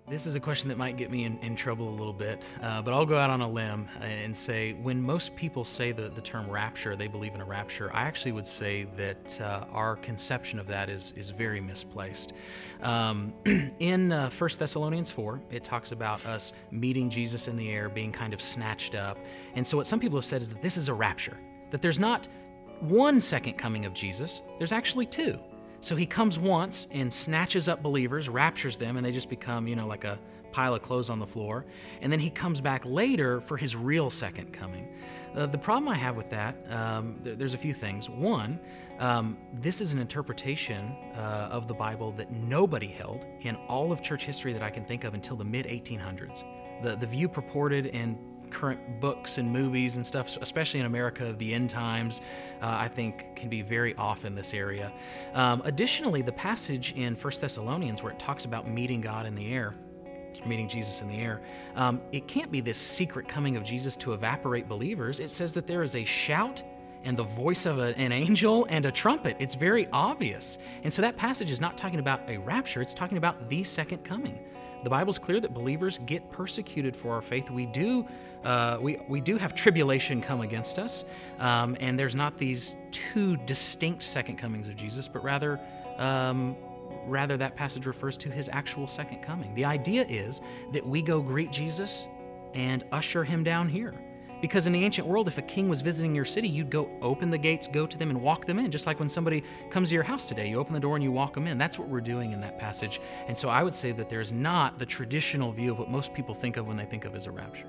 This is a question that might get me in trouble a little bit, but I'll go out on a limb and say when most people say the term rapture, they believe in a rapture, I actually would say that our conception of that is very misplaced. In 1 Thessalonians 4, it talks about us meeting Jesus in the air, being kind of snatched up. And so what some people have said is that this is a rapture, that there's not one second coming of Jesus, there's actually two. So he comes once and snatches up believers, raptures them, and they just become, like a pile of clothes on the floor. And then he comes back later for his real second coming. The problem I have with that, there's a few things. One, this is an interpretation of the Bible that nobody held in all of church history that I can think of until the mid-1800s. The view purported in current books and movies and stuff, especially in America, the end times, I think can be very off in this area. Additionally, the passage in 1 Thessalonians where it talks about meeting God in the air, meeting Jesus in the air, it can't be this secret coming of Jesus to evaporate believers. It says that there is a shout and the voice of an angel and a trumpet. It's very obvious. And so that passage is not talking about a rapture, it's talking about the second coming. The Bible's clear that believers get persecuted for our faith. We do have tribulation come against us, and there's not these two distinct second comings of Jesus, but rather that passage refers to his actual second coming. The idea is that we go greet Jesus and usher him down here. Because in the ancient world, if a king was visiting your city, you'd go open the gates, go to them, and walk them in. Just like when somebody comes to your house today, you open the door and you walk them in. That's what we're doing in that passage. And so I would say that there's not the traditional view of what most people think of when they think of as a rapture.